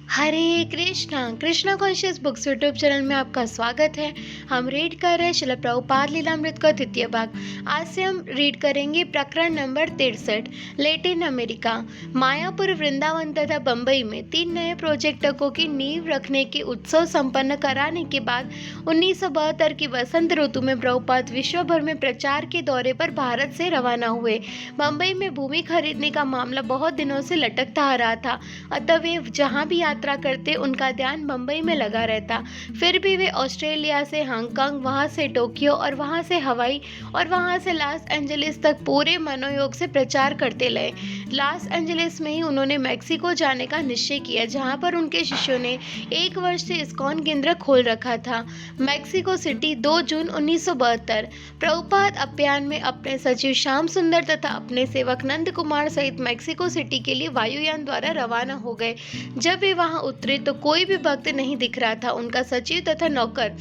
हरे Krishna Krishna conscious books YouTube channel में आपका स्वागत है। हम रीड कर रहे हैं श्रील प्रभुपाद लीलामृत का द्वितीय भाग। आज से हम रीड करेंगे प्रकरण number 63। Latin America, Mayapur, Vrindavan तथा बम्बई में 3 नए प्रोजेक्टों की नींव रखने के उत्सव संपन्न कराने के बाद 1972 की वसंत ऋतु में प्रभुपाद विश्व भर में प्रचार के दौरे पर भारत से रवाना हुए। बम्बई में भूमि खरीदने का मामला बहुत दिनों से लटकता आ रहा था, अतः वे जहाँ भी यात्रा करते उनका ध्यान बम्बई में लगा रहता। फिर भी वे ऑस्ट्रेलिया से हांगकांग, वहां से टोक्यो और वहां से हवाई और वहां से लॉस एंजलिस तक पूरे मनोयोग से प्रचार करते रहे। लॉस एंजलिस में ही उन्होंने मैक्सिको जाने का निश्चय किया, जहां पर उनके शिष्यों ने 1 वर्ष से इस्कॉन केंद्र खोल रखा था। मैक्सिको सिटी, 2 जून 1972। प्रभुपाद अभियान में अपने सचिव श्याम सुंदर तथा अपने सेवक नंद कुमार सहित मैक्सिको सिटी के लिए वायुयान द्वारा रवाना हो गए। जब वे वहां उतरे तो कोई भी भक्त नहीं दिख रहा था। उनका सचिव तथा नौकर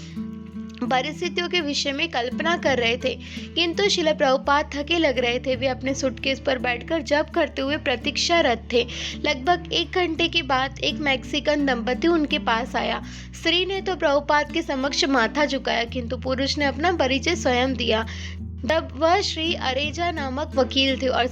परिस्थितियों के विषय में कल्पना कर रहे थे, किंतु श्रील प्रभुपाद थके लग रहे थे। वे अपने सूटकेस पर बैठकर जप करते हुए प्रतीक्षारत थे। लगभग 1 घंटे के बाद एक मैक्सिकन दंपति उनके पास आया। स्त्री ने तो प्रभुपाद के समक्ष माथा झुकाया, किंतु पुरुष ने अपना परिचय स्वयं दिया। तब वह श्री अरेजा नामक वकील थे और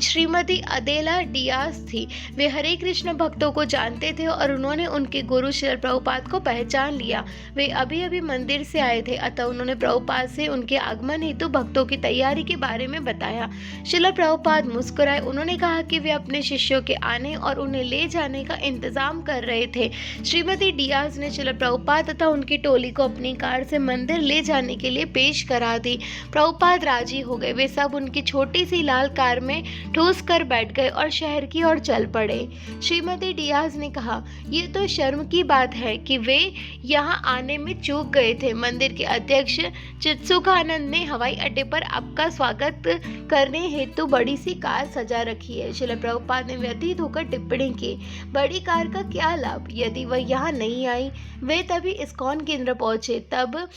श्रीमती अदेला डियाज थी। वे हरे कृष्ण भक्तों को जानते थे और उन्होंने उनके गुरु श्रील प्रभुपाद को पहचान लिया। वे अभी अभी मंदिर से आए थे, अतः उन्होंने प्रभुपाद से उनके आगमन हेतु भक्तों की तैयारी के बारे में बताया। श्रील प्रभुपाद मुस्कुराए। उन्होंने कहा कि वे अपने शिष्यों के आने और उन्हें ले जाने का इंतजाम कर रहे थे। श्रीमती डियाज ने श्रील प्रभुपाद तथा उनकी टोली को अपनी कार से मंदिर ले जाने के लिए पेश करा दी। प्रभुपाद राजी हो गए। वे सब उनकी छोटी सी लाल कार में ठूस कर बैठ गए और शहर की ओर चल पड़े। श्रीमती डियाज ने कहा, ये तो शर्म की बात है कि वे यहाँ आने में चूक गए थे। मंदिर के अध्यक्ष चित्सुखानंद ने हवाई अड्डे पर आपका स्वागत करने हेतु बड़ी सी कार सजा रखी है। श्रील प्रभुपाद ने व्यथित होकर टिप्पणी की, बड़ी कार का क्या लाभ? यदि वह यहाँ नहीं आई। वे तभी इस्कॉन केंद्र पहुंचे। तब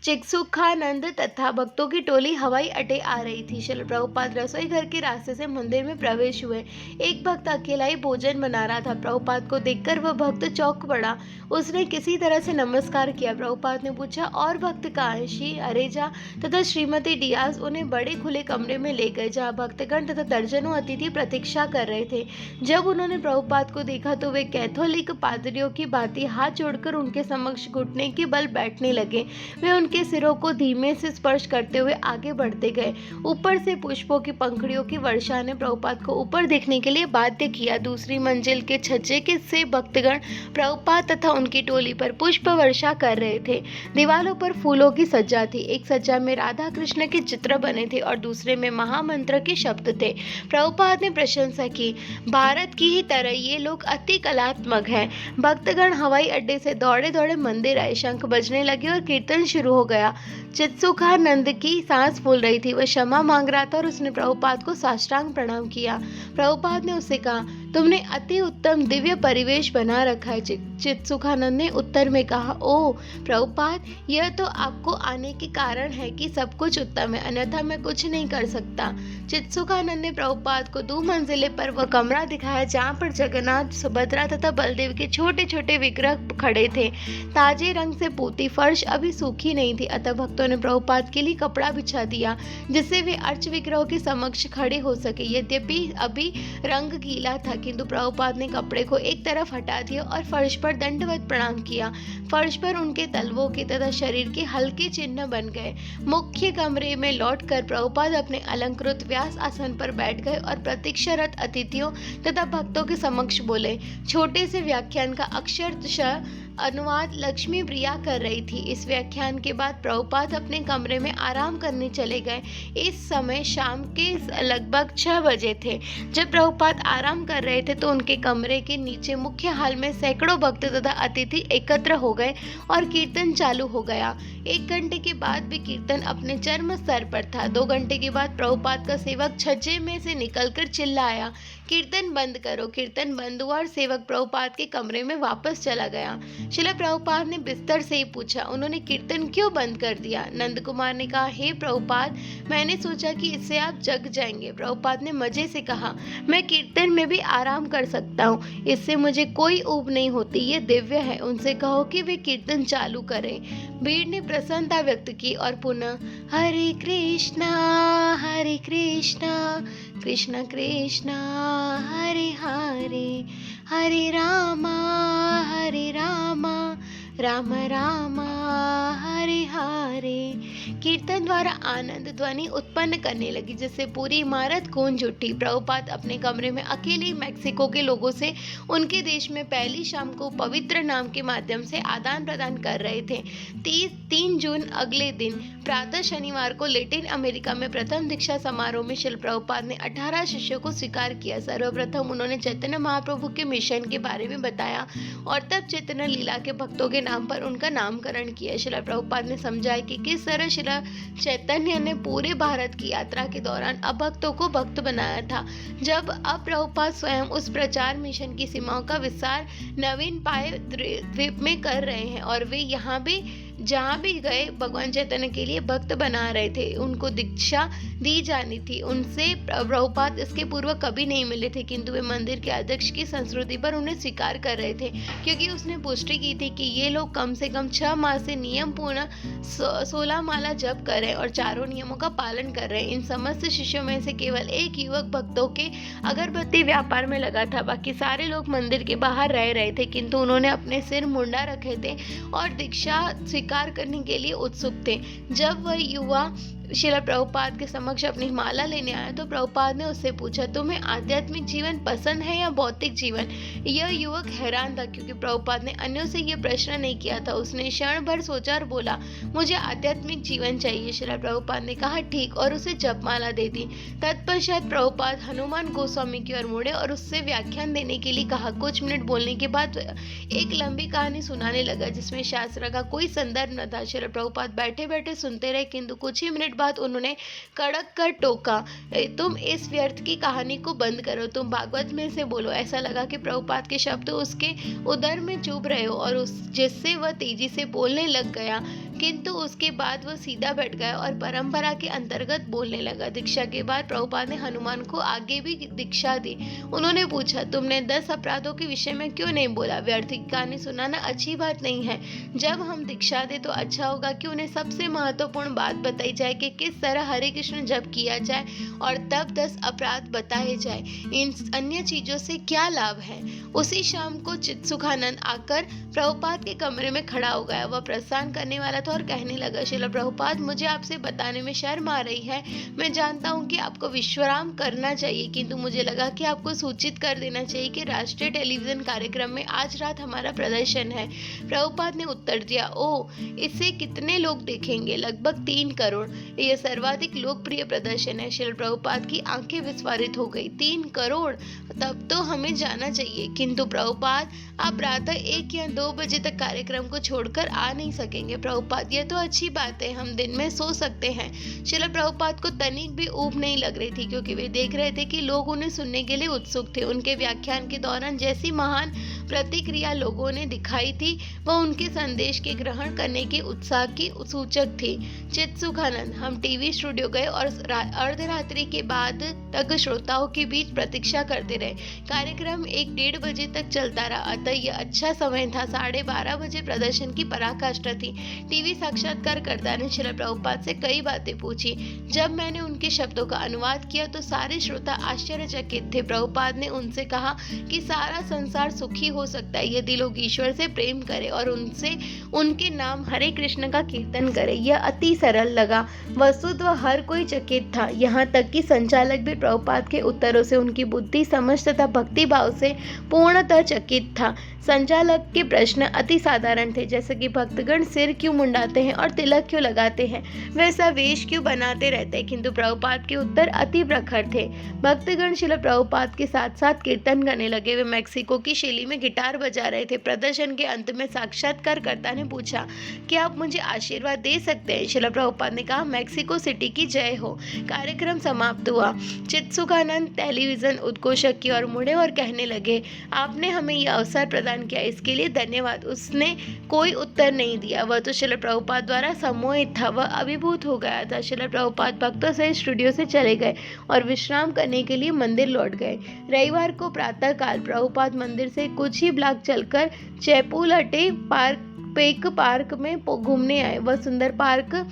चित्सुखानंद तथा भक्तों की टोली हवाई अड्डे आ रही थी। श्रील प्रभुपाद रसोई घर के रास्ते से मंदिर में प्रवेश हुए। एक भक्त अकेला ही भोजन बना रहा था। प्रभुपाद को देखकर वह भक्त चौंक पड़ा। उसने किसी तरह से नमस्कार किया। प्रभुपाद ने पूछा, और भक्त कहाँ हैं? श्री अरेजा तथा श्रीमती डियाज उन्हें बड़े खुले कमरे में ले गए, जहाँ भक्तगण तथा दर्जनों अतिथि प्रतीक्षा कर रहे थे। जब उन्होंने प्रभुपाद को देखा तो वे कैथोलिक पादरियों की भांति हाथ जोड़कर उनके समक्ष घुटने के बल बैठने लगे। वे के सिरों को धीमे से स्पर्श करते हुए आगे बढ़ते गए। ऊपर से पुष्पों की पंखुड़ियों की वर्षा ने प्रभुपाद को ऊपर देखने के लिए बाध्य किया। दूसरी मंजिल के छज्जे के से भक्तगण प्रभुपाद तथा उनकी टोली पर पुष्प वर्षा कर रहे थे। दीवारों पर फूलों की सज्जा थी। एक सज्जा में राधा कृष्ण के चित्र बने थे और दूसरे में महामंत्र के शब्द थे। प्रभुपाद ने प्रशंसा की, भारत की ही तरह ये लोग अति कलात्मक हैं। भक्तगण हवाई अड्डे से दौड़े दौड़े मंदिर आए। शंख बजने लगे और कीर्तन शुरू हो गया। चित्सुखानंद की सांस फूल रही थी। वह क्षमा मांग रहा था और उसने प्रभुपाद को साष्टांग प्रणाम किया। प्रभुपाद ने उससे कहा, तुमने अति उत्तम दिव्य परिवेश बना रखा है। चित्सुखानंद ने उत्तर में कहा, ओ प्रभुपाद, यह तो आपको आने के कारण है कि सब कुछ उत्तम है, अन्यथा मैं कुछ नहीं कर सकता। चित्सुखानंद ने प्रभुपाद को 2 मंजिले पर वह कमरा दिखाया जहाँ पर जगन्नाथ, सुभद्रा तथा बलदेव के छोटे छोटे विग्रह खड़े थे। ताजे रंग से पोती फर्श अभी सूखी नहीं थी, अतः भक्तों ने प्रभुपाद के लिए कपड़ा बिछा दिया जिससे वे अर्च विग्रहों के समक्ष खड़े हो सके। यद्यपि अभी रंग गीला था, किंतु प्रभुपाद ने कपड़े को एक तरफ हटा दिया और फर्श पर दंडवत प्रणाम किया। फर्श पर उनके तलवों के तथा शरीर के हल्के चिन्ह बन गए। मुख्य कमरे में लौटकर प्रभुपाद अपने अलंकृत व्यास आसन पर बैठ गए और प्रतीक्षारत अतिथियों तथा भक्तों के समक्ष बोले। छोटे से व्याख्यान का अक्षरशः अनुवाद लक्ष्मी प्रिया कर रही थी। इस व्याख्यान के बाद प्रभुपाद अपने कमरे में आराम करने चले गए। इस समय शाम के लगभग 6 बजे थे। जब प्रभुपाद आराम कर रहे थे तो उनके कमरे के नीचे मुख्य हॉल में सैकड़ों भक्त तथा अतिथि एकत्र हो गए और कीर्तन चालू हो गया। 1 घंटे के बाद भी कीर्तन अपने चरम स्तर पर था। 2 घंटे के बाद प्रभुपाद का सेवक छज्जे में से निकलकर चिल्लाया, कीर्तन बंद करो। कीर्तन बंद हुआ और सेवक प्रभुपाद के कमरे में वापस चला गया। शिला प्रभुपाद ने बिस्तर से ही पूछा, उन्होंने कीर्तन क्यों बंद कर दिया? नंद कुमार ने कहा, हे प्रभुपाद, मैंने सोचा कि इससे आप जग जाएंगे। प्रभुपाद ने मजे से कहा, मैं कीर्तन में भी आराम कर सकता हूँ, इससे मुझे कोई ऊब नहीं होती, ये दिव्य है। उनसे कहो कि वे कीर्तन चालू करें। भीड़ ने प्रसन्नता व्यक्त की और पुनः हरे कृष्णा कृष्ण कृष्ण हरे हरे, हरे रामा राम राम हरे हरे। कीर्तन द्वारा आनंद ध्वनि उत्पन्न करने लगी, जिससे पूरी इमारत गूंज उठी। प्रभुपाद अपने कमरे में अकेले मैक्सिको के लोगों से उनके देश में पहली शाम को पवित्र नाम के माध्यम से आदान प्रदान कर रहे थे। 3 जून अगले दिन प्रातः शनिवार को लैटिन अमेरिका में प्रथम दीक्षा समारोह में शिल प्रभुपाद ने 18 शिष्यों को स्वीकार किया। सर्वप्रथम उन्होंने चैतन्य महाप्रभु के मिशन के बारे में बताया और तब चैतन्य लीला के भक्तों के नाम पर उनका नामकरण किया। शिला प्रभुपाद ने समझाया कि किस तरह शिला चैतन्य ने पूरे भारत की यात्रा के दौरान अभक्तों को भक्त बनाया था। जब अब प्रभुपाद स्वयं उस प्रचार मिशन की सीमाओं का विस्तार नवीन पाए द्वीप में कर रहे हैं और वे जहाँ भी गए भगवान चैतन्य के लिए भक्त बना रहे थे, उनको दीक्षा दी जानी थी। उनसे प्रभुपाद इसके पूर्व कभी नहीं मिले थे, किंतु वे मंदिर के अध्यक्ष की संस्कृति पर उन्हें स्वीकार कर रहे थे, क्योंकि उसने पुष्टि की थी कि ये लोग कम से कम 6 माह से नियम पूर्ण 16 माला जप कर रहे और चारों नियमों का पालन कर रहे। इन समस्त शिष्यों में से केवल एक युवक भक्तों के अगरबत्ती व्यापार में लगा था, बाकी सारे लोग मंदिर के बाहर रह रहे थे, किंतु उन्होंने अपने सिर मुंडा रखे थे और दीक्षा स्वीकार करने के लिए उत्सुक थे। जब वह युवा शिला प्रभुपाद के समक्ष अपनी माला लेने आया तो प्रभुपाद ने उससे पूछा, तुम्हें आध्यात्मिक जीवन पसंद है या भौतिक जीवन? यह युवक हैरान था, क्योंकि प्रभुपाद ने अन्यों से यह प्रश्न नहीं किया था। उसने क्षण भर सोचा और बोला, मुझे आध्यात्मिक जीवन चाहिए। शिला प्रभुपाद ने कहा, ठीक, और उसे जपमाला दे दी। तत्पश्चात प्रभुपाद हनुमान गोस्वामी की ओर मुड़े और उससे व्याख्यान देने के लिए कहा। कुछ मिनट बोलने के बाद एक लंबी कहानी सुनाने लगा, जिसमें शास्त्र का कोई संदर्भ न था। शिला प्रभुपाद बैठे बैठे सुनते रहे, किंतु कुछ ही मिनट बाद उन्होंने कड़क कर टोका, तुम इस व्यर्थ की कहानी को बंद करो, तुम भागवत में से बोलो। ऐसा लगा कि प्रभुपाद के शब्द उसके उदर में चुभ रहे हो और जिससे वह तेजी से बोलने लग गया, किंतु उसके बाद वह सीधा बैठ गया और परंपरा के अंतर्गत बोलने लगा। दीक्षा के बाद प्रभुपाद ने हनुमान को आगे भी दीक्षा दी। उन्होंने पूछा, तुमने 10 अपराधों के विषय में क्यों नहीं बोला? व्यर्थ की कहानी सुनाना अच्छी बात नहीं है। जब हम दीक्षा दे तो अच्छा होगा कि उन्हें सबसे महत्वपूर्ण बात बताई जाए कि किस तरह हरे कृष्ण जप किया जाए और तब 10 अपराध बताए जाए। इन अन्य चीजों से क्या लाभ है? उसी शाम को चित्सुखानंद आकर प्रभुपाद के कमरे में खड़ा हो गया। वह प्रस्थान करने वाला था और कहने लगा, शिला प्रभुपाद, मुझे आपसे बताने में शर्म आ रही है। मैं जानता हूँ कि आपको विश्राम करना चाहिए, किंतु मुझे लगा कि आपको सूचित कर देना चाहिए कि राष्ट्रीय टेलीविजन कार्यक्रम में आज रात हमारा प्रदर्शन है। प्रभुपाद ने उत्तर दिया, ओह, इससे कितने लोग देखेंगे? लगभग 3 करोड़। यह सर्वाधिक लोकप्रिय प्रदर्शन है। शिला प्रभुपाद की आंखें विस्फारित हो गई। 3 करोड़? तब तो हमें जाना चाहिए। किंतु प्रभुपाद, आप प्रातः 1 या 2 बजे तक कार्यक्रम को छोड़कर आ नहीं सकेंगे। प्रभुपाद, यह तो अच्छी बात है, हम दिन में सो सकते हैं। शिला प्रभुपाद को तनिक भी ऊब नहीं लग रही थी, क्योंकि वे देख रहे थे कि लोग उन्हें सुनने के लिए उत्सुक थे। उनके व्याख्यान के दौरान जैसी महान प्रतिक्रिया लोगों ने दिखाई थी, वह उनके संदेश के ग्रहण करने के उत्साह की सूचक थी। चित्सुखानंद, हम टीवी स्टूडियो गए और अर्धरात्रि के बाद तक श्रोताओं के बीच प्रतीक्षा करते रहे। कार्यक्रम 1-1:30 बजे तक चलता रहा, अतः यह अच्छा समय था। 12:30 बजे प्रदर्शन की पराकाष्ठा थी। टीवी साक्षात्कारकर्ता ने शिला प्रभुपाद से कई बातें पूछी। जब मैंने उनके शब्दों का अनुवाद किया तो सारे श्रोता आश्चर्यचकित थे। प्रभुपाद ने उनसे कहा कि सारा संसार सुखी हो सकता है यदि लोग ईश्वर से प्रेम करें और उनके नाम हरे कृष्ण का कीर्तन करें। यह अति सरल लगा। वस्तुतः हर कोई चकित था, यहाँ तक कि संचालक भी प्रभुपाद के उत्तरों से उनकी बुद्धि, समझ तथा भक्ति भाव से पूर्णतः चकित था। संचालक के प्रश्न अति साधारण थे, जैसे कि भक्तगण सिर क्यों मुंडाते हैं और तिलक क्यों लगाते हैं, वैसा वेश क्यों बनाते रहते हैं, किंतु प्रभुपाद के उत्तर अति प्रखर थे। भक्तगण शिला प्रभुपाद के साथ साथ कीर्तन करने लगे। वे मेक्सिको की शैली में गिटार बजा रहे थे। प्रदर्शन के अंत में साक्षात्कारकर्ता ने पूछा कि आप मुझे आशीर्वाद दे सकते हैं। शिला प्रभुपाद ने कहा, मेक्सिको सिटी की जय हो। कार्यक्रम समाप्त हुआ। चित्सुखानंद टेलीविजन उद्घोषक की ओर मुड़े और कहने लगे, आपने हमें यह अवसर प्रदान किया, इसके लिए धन्यवाद। उसने कोई उत्तर नहीं दिया। वह तो शिला प्रभुपाद द्वारा सम्मोहित था। वह अभिभूत हो गया था। शिला प्रभुपाद भक्तों से स्टूडियो से चले गए और विश्राम करने के लिए मंदिर लौट गए। रविवार को प्रातःकाल प्रभुपाद मंदिर से कुछ ही ब्लॉक चलकर चैपुलटे पार्क में घूमने आए। वह सुंदर पार्क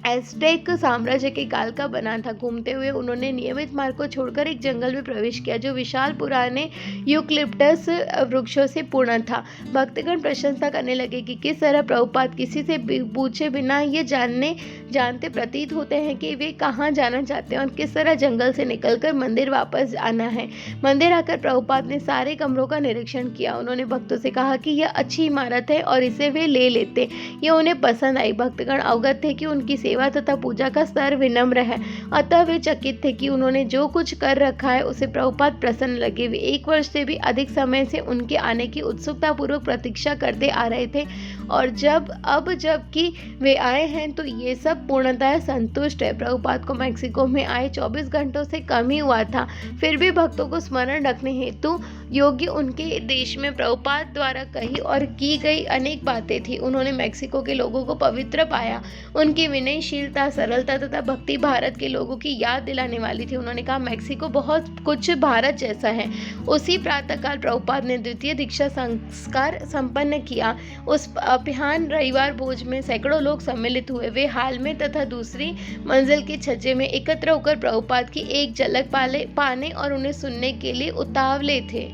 एज़टेक साम्राज्य के काल का बना था। घूमते हुए उन्होंने नियमित मार्ग को छोड़कर एक जंगल में प्रवेश किया जो विशाल पुराने यूकलिप्टस वृक्षों से पूर्ण था। भक्तगण प्रशंसा करने लगे कि किस तरह प्रभुपाद किसी से पूछे बिना ये जानते प्रतीत होते हैं कि वे कहाँ जाना चाहते हैं और किस तरह जंगल से निकलकर मंदिर वापस आना है। मंदिर आकर प्रभुपाद ने सारे कमरों का निरीक्षण किया। उन्होंने भक्तों से कहा कि यह अच्छी इमारत है और इसे वे ले लेते। यह उन्हें पसंद आई। भक्तगण अवगत थे कि उनकी सेवा तथा पूजा का स्तर विनम्र है, अतः वे चकित थे कि उन्होंने जो कुछ कर रखा है उसे प्रभुपाद प्रसन्न लगे। वे 1 वर्ष से भी अधिक समय से उनके आने की उत्सुकता पूर्वक प्रतीक्षा करते आ रहे थे और जबकि वे आए हैं तो ये सब पूर्णतः संतुष्ट है। प्रभुपाद को मेक्सिको में आए 24 घंटों से कम ही हुआ था, फिर भी भक्तों को स्मरण रखने हेतु योग्य उनके देश में प्रभुपाद द्वारा कही और की गई अनेक बातें थी। उन्होंने मेक्सिको के लोगों को पवित्र पाया। उनकी विनयशीलता, सरलता तथा भक्ति भारत के लोगों की याद दिलाने वाली थी। उन्होंने कहा, मेक्सिको बहुत कुछ भारत जैसा है। उसी प्रातःकाल प्रभुपाद ने द्वितीय दीक्षा संस्कार संपन्न किया। उस अभियान रविवार भोज में सैकड़ों लोग सम्मिलित हुए। वे हाल में तथा दूसरी मंजिल के छज्जे में एकत्र होकर प्रभुपाद की एक झलक पाने और उन्हें सुनने के लिए उतावले थे।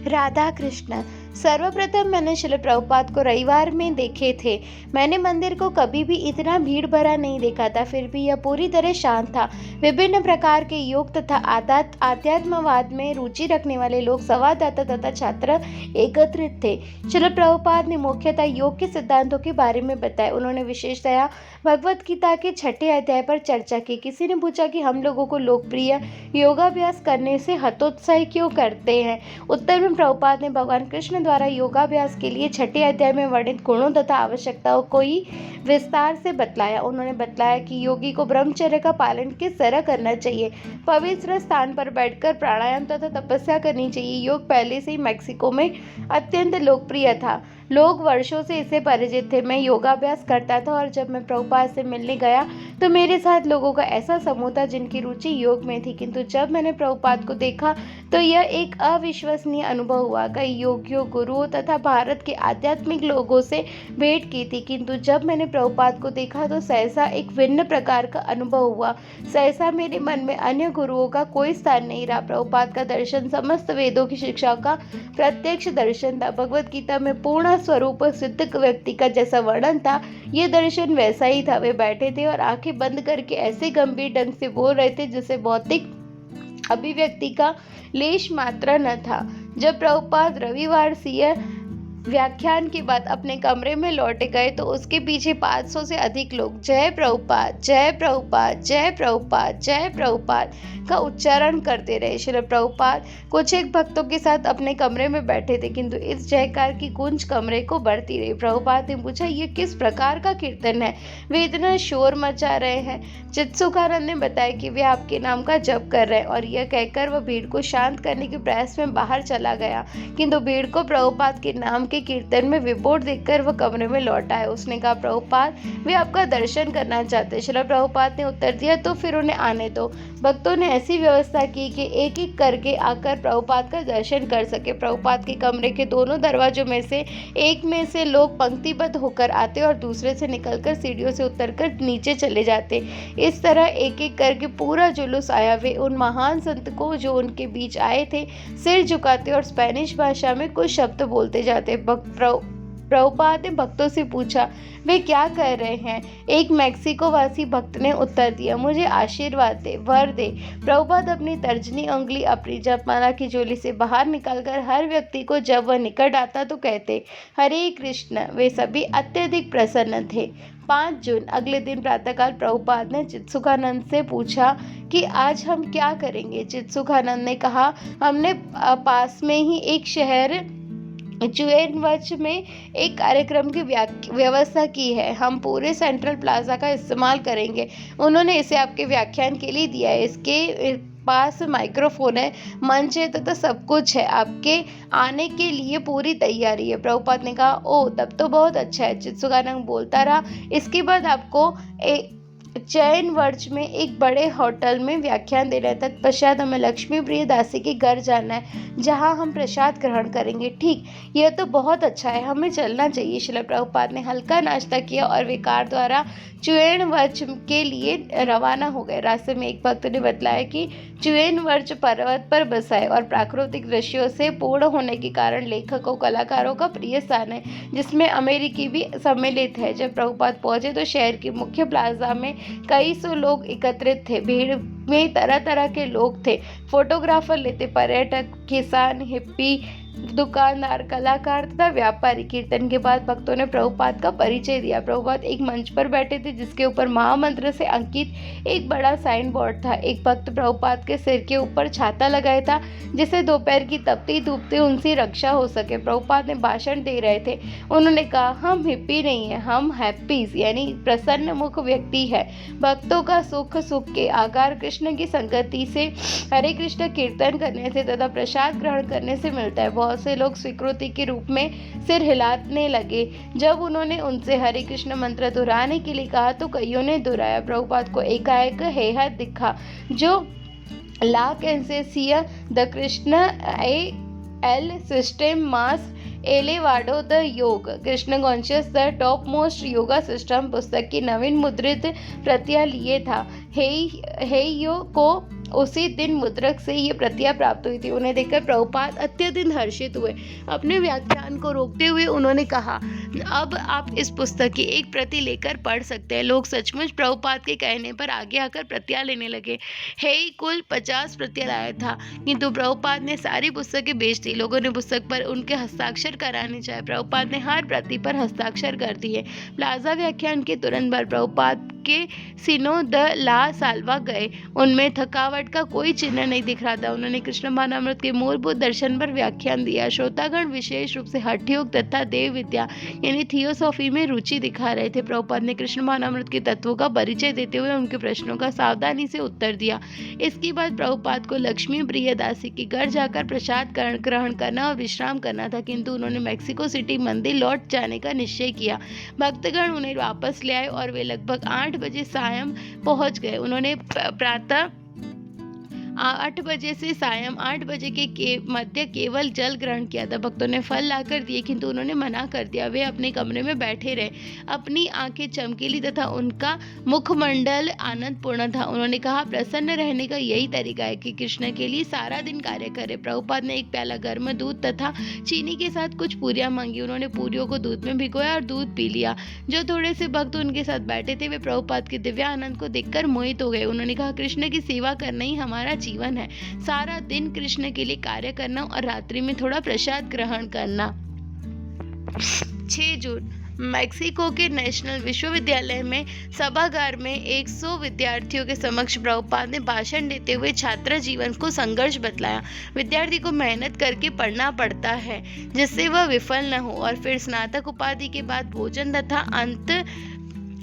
राधा कृष्ण। सर्वप्रथम मैंने शिला प्रभुपाद को रविवार में देखे थे। मैंने मंदिर को कभी भी इतना भीड़ भरा नहीं देखा था, फिर भी यह पूरी तरह शांत था। विभिन्न प्रकार के योग तथा आध्यात्मवाद में रुचि रखने वाले लोग, संवाददाता तथा छात्र एकत्रित थे। शिला प्रभुपाद ने मुख्यतः योग के सिद्धांतों के बारे में बताया। उन्होंने विशेषतया भगवत गीता के 6ठे अध्याय पर चर्चा की। किसी ने पूछा कि हम लोगों को लोकप्रिय योगाभ्यास करने से हतोत्साही क्यों करते हैं। उत्तर में प्रभुपाद ने भगवान कृष्ण द्वारा योगाभ्यास के लिए 6ठे अध्याय में वर्णित गुणों तथा आवश्यकताओं को ही विस्तार से बतलाया। उन्होंने बतलाया कि योगी को ब्रह्मचर्य का पालन किस तरह करना चाहिए, पवित्र स्थान पर बैठकर प्राणायाम तथा तपस्या करनी चाहिए। योग पहले से ही मेक्सिको में अत्यंत लोकप्रिय था। लोग वर्षों से इससे परिचित थे। मैं योगाभ्यास करता था और जब मैं प्रभुपाद से मिलने गया तो मेरे साथ लोगों का ऐसा समूह था जिनकी रुचि योग में थी, किंतु जब मैंने प्रभुपाद को देखा तो यह एक अविश्वसनीय अनुभव हुआ। कई योगियों, गुरुओं तथा भारत के आध्यात्मिक लोगों से भेंट की थी, किंतु जब मैंने प्रभुपाद को देखा तो सहसा एक भिन्न प्रकार का अनुभव हुआ। सहसा मेरे मन में अन्य गुरुओं का कोई स्थान नहीं रहा। प्रभुपाद का दर्शन समस्त वेदों की शिक्षाओं का प्रत्यक्ष दर्शन था। भगवत गीता में पूर्ण स्वरूप सिद्ध व्यक्ति का जैसा वर्णन था, ये दर्शन वैसा ही था। वे बैठे थे और आंखें बंद करके ऐसे गंभीर ढंग से बोल रहे थे जैसे भौतिक अभिव्यक्ति का लेश मात्रा न था। जब प्रभुपाद रविवार सीय व्याख्यान के बाद अपने कमरे में लौट गए तो उसके पीछे 500 से अधिक लोग जय प्रभुपाद, जय प्रभुपाद, जय प्रभुपाद, जय प्रभुपाद का उच्चारण करते रहे। श्री प्रभुपाद कुछ एक भक्तों के साथ अपने कमरे में बैठे थे, किंतु इस जयकार की गूंज कमरे को बढ़ती रही। प्रभुपाद ने पूछा, ये किस प्रकार का कीर्तन है, वे इतना शोर मचा रहे हैं। चित्सुखानंद ने बताया कि वे आपके नाम का जप कर रहे हैं, और यह कहकर वह भीड़ को शांत करने के प्रयास में बाहर चला गया, किंतु भीड़ को प्रभुपाद के नाम के कीर्तन में विभोर देखकर वह कमरे में लौट आए। उसने कहा, प्रभुपाद वे आपका दर्शन करना चाहते। श्री प्रभुपाद ने उत्तर दिया, तो फिर उन्हें आने दो। भक्तों ने ऐसी व्यवस्था की कि एक एक करके आकर प्रभुपाद का दर्शन कर सके। प्रभुपाद के कमरे के दोनों दरवाजों में से एक में से लोग पंक्तिबद्ध होकर आते और दूसरे से निकलकर सीढ़ियों से उतरकर नीचे चले जाते। इस तरह एक एक करके पूरा जुलूस आया। वे उन महान संत को जो उनके बीच आए थे सिर झुकाते और स्पेनिश भाषा में कुछ शब्द बोलते जाते। प्रभुपाद ने भक्तों से पूछा, वे क्या कर रहे हैं? एक मेक्सिको वासी भक्त ने उत्तर दिया, मुझे आशीर्वाद दे, वर दे। प्रभुपाद अपनी तर्जनी उंगली अपनी जपमाला की झोली से बाहर निकालकर हर व्यक्ति को जब वह निकट आता तो कहते, हरे कृष्ण। वे सभी अत्यधिक प्रसन्न थे। 5 जून अगले दिन प्रातःकाल प्रभुपाद ने चित्सुखानंद से पूछा कि आज हम क्या करेंगे। चित्सुखानंद ने कहा, हमने पास में ही एक शहर चुएनवच में एक कार्यक्रम की व्यवस्था की है। हम पूरे सेंट्रल प्लाजा का इस्तेमाल करेंगे। उन्होंने इसे आपके व्याख्यान के लिए दिया है। इसके पास माइक्रोफोन है, मंच है तथा सब कुछ है। आपके आने के लिए पूरी तैयारी है। प्रभुपाद ने कहा, ओह तब तो बहुत अच्छा है। चित्सुखानंद बोलता रहा, इसके बाद आपको चयन वर्ष में एक बड़े होटल में व्याख्यान देना है। तत्पश्चात हमें लक्ष्मी प्रिय दासी के घर जाना है, जहां हम प्रसाद ग्रहण करेंगे। ठीक, यह तो बहुत अच्छा है, हमें चलना चाहिए। श्रील प्रभुपाद ने हल्का नाश्ता किया और वे कार द्वारा चुएन वर्ष के लिए रवाना हो गए। रास्ते में एक भक्त ने बतलाया कि चुएन वर्ष पर्वत पर बसा है और प्राकृतिक दृश्यों से पूर्ण होने के कारण लेखकों कलाकारों का प्रिय स्थान है, जिसमें अमेरिकी भी सम्मिलित है। जब प्रभुपाद पहुंचे तो शहर की मुख्य प्लाजा में कई सौ लोग एकत्रित थे। भीड़ में तरह तरह के लोग थे, फोटोग्राफर लेते, पर्यटक, किसान, हिप्पी, दुकानदार, कलाकार तथा व्यापारी। कीर्तन के बाद भक्तों ने प्रभुपाद का परिचय दिया। प्रभुपाद एक मंच पर बैठे थे जिसके ऊपर महामंत्र से अंकित एक बड़ा साइन बोर्ड था। एक भक्त प्रभुपाद के सिर के ऊपर छाता लगाया था, जिससे दोपहर की तपती धूप से उनकी रक्षा हो सके। प्रभुपाद ने भाषण दे रहे थे। उन्होंने कहा, हम हिप्पी नहीं है, हम हैप्पीज यानी प्रसन्न मुख व्यक्ति है। भक्तों का सुख सुख के आकार कृष्ण की संगति से, हरे कृष्ण कीर्तन करने से तथा प्रसाद ग्रहण करने से मिलता है। बहुत से लोग स्वीकृति के रूप में सिर हिलाने लगे। जब उन्होंने उनसे हरे कृष्ण मंत्र दोहराने के लिए कहा तो कईयों ने दोहराया। प्रभुपाद को एकाएक हेहत दिखा, जो ला कैंसेसिया द कृष्ण एल सिस्टम मास एलेवाडो द योग Krishna conscious the top most yoga system पुस्तक की नवीन मुद्रित प्रतियां लिए था। हेयो को उसी दिन मुद्रक से ये प्रतियां प्राप्त हुई थी। उन्हें देखकर प्रभुपाद अत्यधिक हर्षित हुए। अपने व्याख्यान को रोकते हुए उन्होंने कहा, अब आप इस पुस्तक की एक प्रति लेकर पढ़ सकते हैं। लोग सचमुच प्रभुपाद के कहने पर आगे आकर प्रतियां लेने लगे। हेई कुल 50 प्रतियां लाया था, किंतु प्रभुपाद ने सारी पुस्तकें बेच दी। लोगों ने पुस्तक पर उनके हस्ताक्षर कराने चाहे। प्रभुपाद ने हर प्रति पर हस्ताक्षर कर दिए। प्लाजा व्याख्यान के तुरंत बाद प्रभुपाद के सिनो द ला साल्वा गए। उनमें थकावट का कोई चिन्ह नहीं दिख रहा था। उन्होंने कृष्ण भावनामृत के मूलभूत दर्शन पर व्याख्यान दिया। श्रोतागण विशेष रूप से हठ योग तथा देव विद्या यानी थियोसॉफी में रुचि दिखा रहे थे। प्रभुपाद ने कृष्ण भावनामृत के तत्वों का परिचय देते हुए उनके प्रश्नों का सावधानी से उत्तर दिया। इसके बाद प्रभुपाद को लक्ष्मी प्रिय दासी के घर जाकर प्रसाद ग्रहण करना और विश्राम करना था, किंतु उन्होंने मेक्सिको सिटी मंदिर लौट जाने का निश्चय किया। भक्तगण उन्हें वापस ले आए और वे लगभग 8 बजे सायं पहुंच गए। उन्होंने प्रातः 8 बजे से सायं 8 बजे के मध्य केवल जल ग्रहण किया था। भक्तों ने फल लाकर दिए, किंतु उन्होंने मना कर दिया। वे अपने कमरे में बैठे रहे। अपनी आंखें चमकीली तथा उनका मुखमंडल आनंदपूर्ण था। उन्होंने कहा, प्रसन्न रहने का यही तरीका है कि कृष्ण के लिए सारा दिन कार्य करें। प्रभुपाद ने एक प्याला गर्म दूध तथा चीनी के साथ कुछ पूरियां मांगी। उन्होंने पूरियों को दूध में भिगोया और दूध पी लिया। जो थोड़े से भक्त उनके साथ बैठे थे वे प्रभुपाद के दिव्य आनंद को देखकर मोहित हो गए। उन्होंने कहा, कृष्ण की सेवा करना ही हमारा जीवन है। सारा दिन कृष्ण के लिए कार्य करना और रात्रि में थोड़ा प्रसाद ग्रहण करना। 6 जून मैक्सिको के नेशनल विश्वविद्यालय में सभागार में 100 विद्यार्थियों के समक्ष प्रभुपाद ने भाषण देते हुए छात्र जीवन को संघर्ष बतलाया। विद्यार्थी को मेहनत करके पढ़ना पड़ता है जिससे वह विफल न हो, और फिर स्नातक उपाधि के बाद भोजन तथा अंत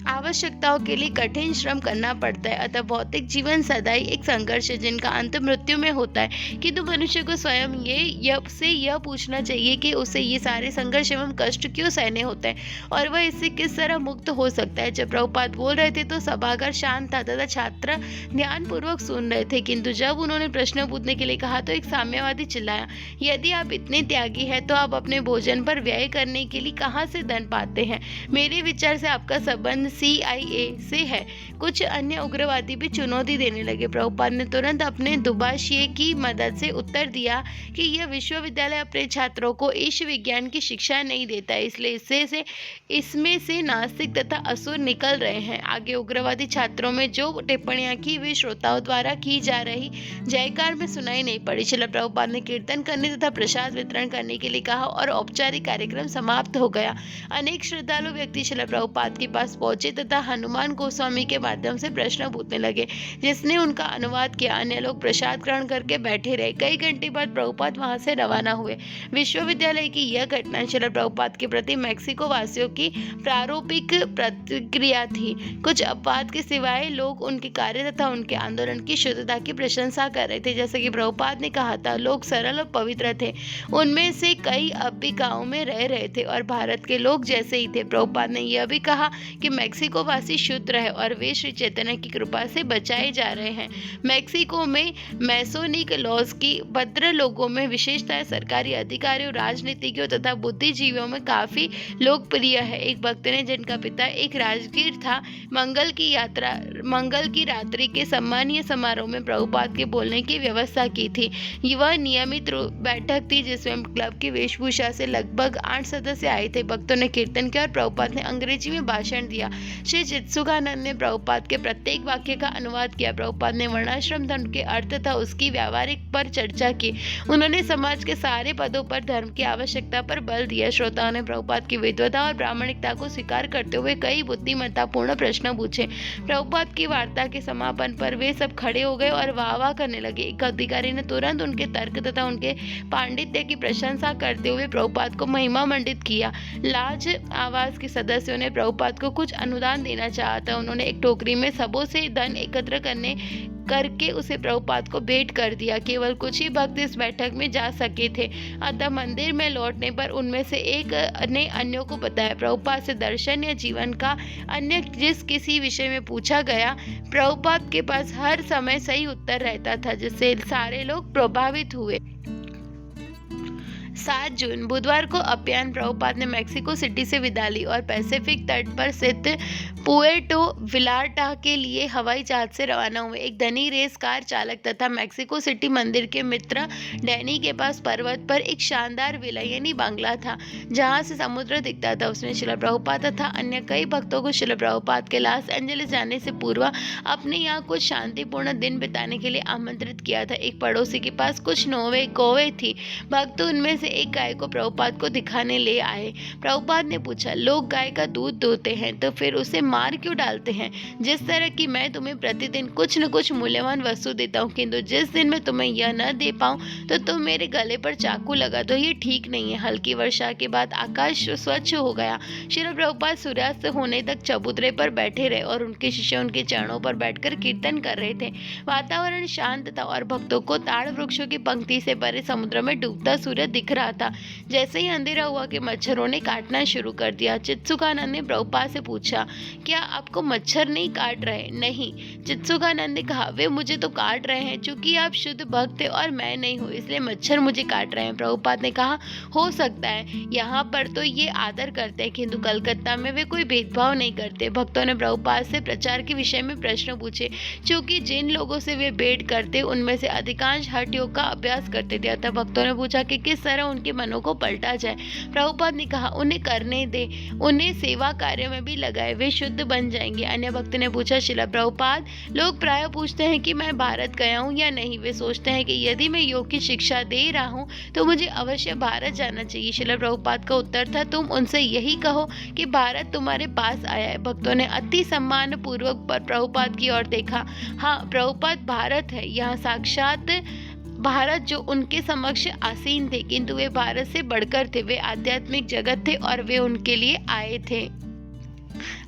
आवश्यकताओं के लिए कठिन श्रम करना पड़ता है। अतः भौतिक जीवन सदा ही एक संघर्ष है जिनका अंत मृत्यु में होता है, किंतु मनुष्य को स्वयं यह पूछना चाहिए कि उसे ये सारे संघर्ष एवं कष्ट क्यों सहने होते हैं और वह इससे किस तरह मुक्त हो सकता है। जब प्रभुपाद बोल रहे थे तो सभागार शांत था तथा छात्र ध्यानपूर्वक सुन रहे थे, किंतु जब उन्होंने प्रश्न पूछने के लिए कहा तो एक साम्यवादी चिल्लाया, यदि आप इतने त्यागी हैं तो आप अपने भोजन पर व्यय करने के लिए कहाँ से धन पाते हैं? मेरे विचार से आपका संबंध CIA से है। कुछ अन्य उग्रवादी भी चुनौती देने लगे। प्रभुपाद ने तुरंत अपने दुभाषिए की मदद से उत्तर दिया कि यह विश्वविद्यालय अपने छात्रों को ईश विज्ञान की शिक्षा नहीं देता, इसलिए इसमें से नास्तिक तथा असुर निकल रहे हैं। आगे उग्रवादी छात्रों में जो टिप्पणियां की वे श्रोताओं द्वारा की जा रही जयकार में सुनाई नहीं पड़ी। श्रील प्रभुपाद ने कीर्तन करने तथा प्रसाद वितरण करने के लिए कहा और औपचारिक कार्यक्रम समाप्त हो गया। अनेक श्रद्धालु व्यक्ति श्रील प्रभुपाद के पास पहुंचे तथा हनुमान गोस्वामी के माध्यम से प्रश्न पूछने लगे, जिसने उनका अनुवाद किया। अन्य लोग प्रसाद ग्रहण करके बैठे रहे। कई घंटे बाद प्रभुपाद वहां से रवाना हुए। विश्वविद्यालय की यह घटना श्रील प्रभुपाद के प्रति मैक्सिको वासियों की प्रारूपिक प्रतिक्रिया थी। कुछ अपवाद के सिवाय लोग उनके कार्य तथा उनके आंदोलन की शुद्धता की प्रशंसा कर रहे थे। जैसे कि प्रभुपाद ने कहा था, लोग सरल और पवित्र थे। उनमें से कई अब भी गाँव में रह रहे थे और भारत के लोग जैसे ही थे। प्रभुपाद ने यह भी कहा कि मैक्सिको वासी शुद्ध रहे और वे श्री चैतन्य की कृपा से बचाए जा रहे हैं। मैक्सिको में मैसोनिक लॉज की भद्र लोगों में विशेषतः सरकारी अधिकारियों, राजनीतिज्ञों तथा बुद्धिजीवियों में काफी लोकप्रिय है। एक भक्त ने, जिनका पिता एक राजगीर था, मंगल की रात्रि के सम्मानीय समारोह में प्रभुपाद के बोलने की व्यवस्था की थी। वह नियमित बैठक थी जिसमें क्लब की वेशभूषा से लगभग 8 सदस्य आए थे। भक्तों ने कीर्तन किया और प्रभुपाद ने अंग्रेजी में भाषण दिया। श्री चित्सुखानंद ने प्रभुपाद के प्रत्येक वाक्य का अनुवाद किया। प्रभुपाद ने वर्णाश्रम धर्म के अर्थ तथा उसकी व्यावहारिक पर चर्चा की। उन्होंने समाज के सारे पदों पर धर्म की आवश्यकता पर बल दिया। श्रोताओं ने प्रभुपाद की विद्वता और प्रामाणिकता को स्वीकार करते हुए कई बुद्धिमत्तापूर्ण प्रश्न पूछे। प्रभुपाद की वार्ता के समापन पर वे सब खड़े हो गए और वाह करने लगे। एक अधिकारी ने तुरंत उनके तर्क तथा उनके पांडित्य की प्रशंसा करते हुए प्रभुपाद को महिमा मंडित किया। लाज आवाज के सदस्यों ने प्रभुपाद को कुछ अनुदान देना चाहा था। उन्होंने एक टोकरी में सबों से धन एकत्र करके उसे प्रभुपाद को भेंट कर दिया। केवल कुछ ही भक्त इस बैठक में जा सके थे। अतः मंदिर में लौटने पर उनमें से एक ने अन्यों को बताया। प्रभुपाद से दर्शन या जीवन का अन्य जिस किसी विषय में पूछा गया, प्रभुपाद के पास हर समय सही उत्तर रहता था, जिससे सारे लोग प्रभावित हुए। 7 जून बुधवार को अपियान प्रभुपाद ने मैक्सिको सिटी से विदा ली और पैसिफिक तट पर स्थित पुएर्टो विलार्टा के लिए हवाई जहाज से रवाना हुए। एक धनी रेस कार चालक तथा मैक्सिको सिटी मंदिर के मित्र डैनी के पास पर्वत पर एक शानदार विला यानी बंगला था, जहां से समुद्र दिखता था। उसने श्रील प्रभुपाद तथा अन्य कई भक्तों को श्रील प्रभुपाद के लॉस एंजलिस जाने से पूर्व अपने यहाँ कुछ शांतिपूर्ण दिन बिताने के लिए आमंत्रित किया था। एक पड़ोसी के पास कुछ गौवें थी। भक्त उनमें से एक गाय को प्रभुपाद को दिखाने ले आए। प्रभुपाद ने पूछा, लोग गाय का दूध दोते हैं तो फिर उसे मार क्यों डालते हैं? जिस तरह कि मैं तुम्हें प्रतिदिन कुछ न कुछ मूल्यवान वस्तु देता हूँ, किंतु जिस दिन मैं तुम्हें यह न दे पाऊँ तो तुम मेरे गले पर चाकू लगा दो, ये ठीक नहीं है। हल्की वर्षा के बाद आकाश स्वच्छ हो गया। श्रील प्रभुपाद सूर्यास्त होने तक चबूतरे पर बैठे रहे और उनके शिष्य उनके चरणों पर बैठकर कीर्तन कर रहे थे। वातावरण शांत था और भक्तों को ताड़ वृक्षों की पंक्ति से भरे समुद्र में डूबता सूरज दिख रहा था। जैसे ही अंधेरा हुआ कि मच्छरों ने काटना शुरू कर दिया। चित्सुखानंद ने प्रभुपाद से पूछा, क्या आपको मच्छर नहीं काट रहे? नहीं, चित्सुखानंद ने कहा, वे मुझे तो काट रहे हैं। चूंकि आप शुद्ध भक्त हैं और मैं नहीं हूँ, इसलिए मच्छर मुझे काट रहे हैं। प्रभुपाद ने कहा, हो सकता है, यहाँ पर तो ये आदर करते हैं, किंतु कलकत्ता में वे कोई भेदभाव नहीं करते। भक्तों ने प्रभुपाद से प्रचार के विषय में प्रश्न पूछे। चूंकि जिन लोगों से वे भेंट करते उनमें से अधिकांश हठ योग का अभ्यास करते थे, अतः भक्तों ने पूछा कि किस तरह उनके मनों को पलटा जाए। प्रभुपाद ने कहा, उन्हें करने दे, उन्हें सेवा कार्यों में भी लगाए, वे शुद्ध बन जाएंगे। अन्य भक्त ने पूछा, श्रील प्रभुपाद, लोग प्राय पूछते हैं कि मैं भारत गया हूँ या नहीं। वे सोचते हैं कि यदि मैं योग की शिक्षा दे रहा हूँ तो मुझे अवश्य भारत जाना चाहिए। श्रील प्रभुपाद का उत्तर था, तुम उनसे यही कहो कि भारत तुम्हारे पास आया है। भक्तों ने अति सम्मान पूर्वक प्रभुपाद की ओर देखा। हाँ, प्रभुपाद भारत है, यहाँ साक्षात भारत जो उनके समक्ष आसीन थे, किंतु वे भारत से बढ़कर थे। वे आध्यात्मिक जगत थे और वे उनके लिए आए थे।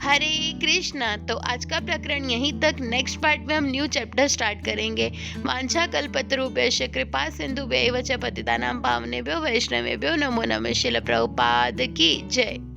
हरे कृष्णा। तो आज का प्रकरण यहीं तक। नेक्स्ट पार्ट में हम न्यू चैप्टर स्टार्ट करेंगे। वांछा कल्पतरुभ्यश्च कृपा सिंधुभ्यैव च पतितानां पावनेभ्यो वैष्णवेभ्यो नमो नमः। श्रील प्रभुपाद की जय।